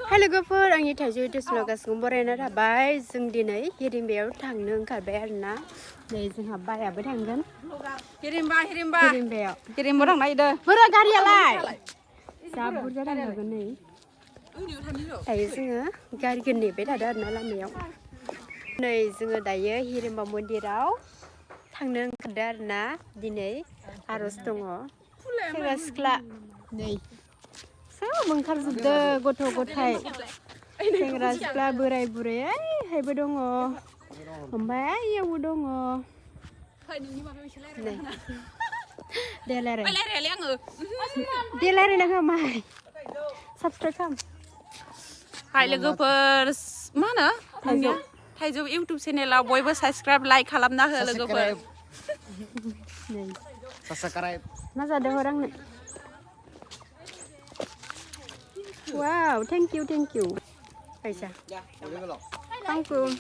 Hello लोगोफोर आंनि थाइजौ इउटुब गासिबो बरायना थाबाय जों दिनै हिरिम्बायाव थांनो ओंखारबाय आरोना नै जोंहा बायाबो थांगोन हिरिम्बायाव थांनो नागिरदों बोरा गारियालाय जा बुरजा थांगोन नै दायो जोङो गारिखौ नेबाय थादों आरोना लामायाव नै जोङो दायो हिरिम्बा मन्दिराव थांनो ओंखारदों आरोना दिनै आर'ज दङ सेंग्रा सिख्ला नै सब ओंखारजोबदों गथ' गथाय सेंग्रा सिख्ला बोराय बुरै ओइहायबो दङ ओमफ्राय आइयावबो दङ दे रायलायनाङा माहाय साबसक्राइब खालाम हाय लोगोफोर मा होनो थाइजौ इउटुब चेनेलाव बयबो साबसक्राइब लाइक खालामना हो लोगोफोर साबसक्राइब मा जादों हर आंनो Wow, thank you. Paisa. Thank you.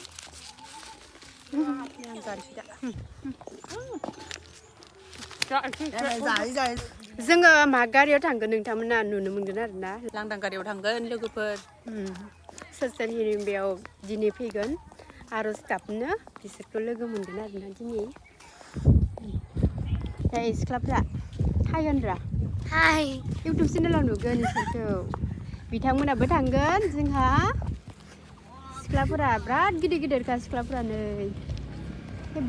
जोङो मा गारियाव थांगोन नोंथांमोना नुनो मोनगोन आरोना लांदां गारियाव थांगोन लोगोफोर सोर हिरिम्बायाव दिनै फैगोन आर'ज गाबनो बिसोरखौ लोगो मोनगोन आरोना दिनै दा सिख्लाफ्रा हाय होनरा हाय इउटुब चेनेलाव नुगोन बिसोरखौ बिथांमोनाबो थांगोन जोंहा सिख्लाफोरा बिराद गिदिर सिख्लाफोरा नै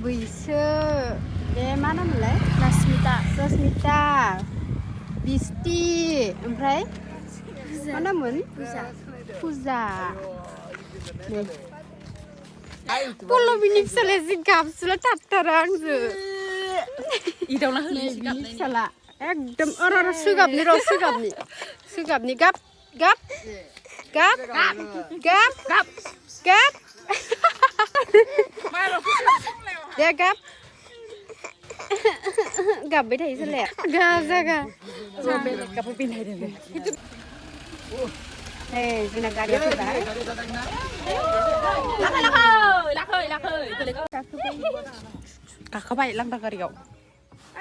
बैसो बे मा नाममोनलाय रसमिता बिस्टि ओमफ्राय मा नाममोन फुजा नै पल्लबिनि फिसालाया जि गाबसुला थाथारा आंजों इदावना होलै फिसाला एकदम सोगाबनि गाब दे गाबबाय थायो सोलाया जोंना गारिया फैबाय गाखोबाय लांदां गारियाव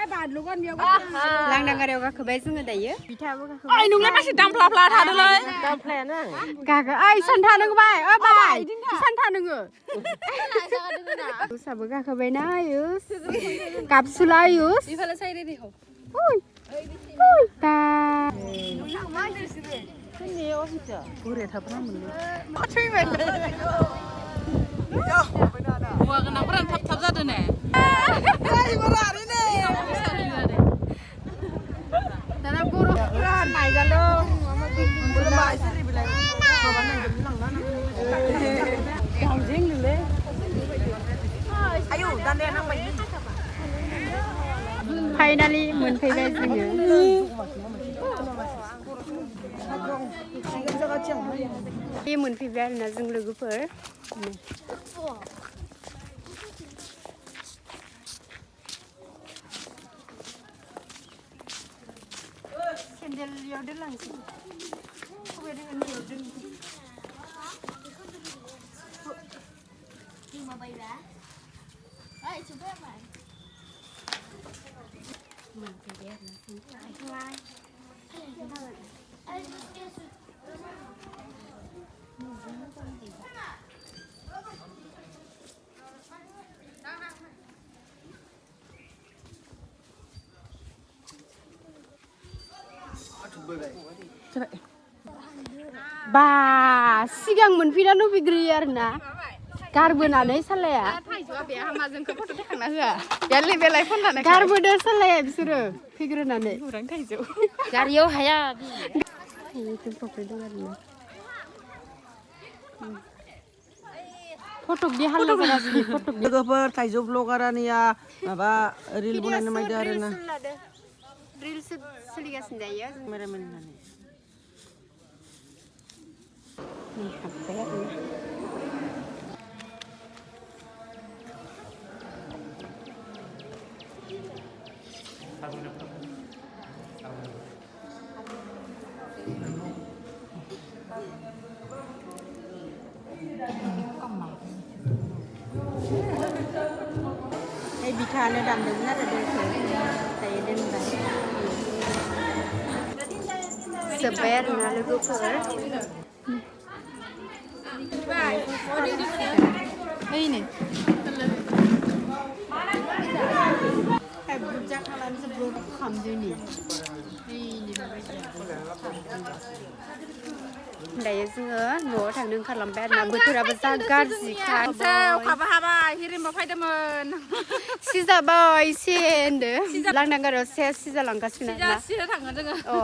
लांदां गारियाव गाखोबाय जोङो दायो बिथाङाबो गाखोबाय नोंलाय मासे दामफ्ला थादोलै दामफ्लायानो गाखो सानथा नोङो बाय सानथा नोङो उसाबो गाखोबायना आयुस गाबसुला आयुस हौवा गोनांफोरानो थाब जादों ने दाना गरमफोरा नायजालो फाइनालि मोनफैबाय जोङो बे मोनफैबाय आरोना जों लोगोफोर सेन्देलयाव दोनलांसै बा सिगां मोनफैना लुबैग्रोयो आरोना गारबोनानै सालाया गारबोदो सालाया बिसोरो फैग्रोनानै गारियाव हाया फटकनि हाल्ला जागासिनो लोगोफोर थाइजौ ब्लगारानिया माबा रिल बनायनो नायदो आरोना रिल्स सोलिगासिनो दायो मेरामेन होननानै हाबबाय आरोना बिथाङानो दामदोंमोन आरो दैखौ दायो दोनबाय जोब्बाय आरोना लोगोफोर ओइनो बुरजा खालामजोबो खामदोनि दायो जोङो न'आव थांनो ओंखारलांबाय आरोना बोथोराबो जा गाज्रिखा अखाबो हाबाय हिरिमबा फैदोंमोन सिजाबाय एसे होनदो लांदां गारियाव सेस सिजालांगासिनो आरोना सिजा थाङो जोङो अ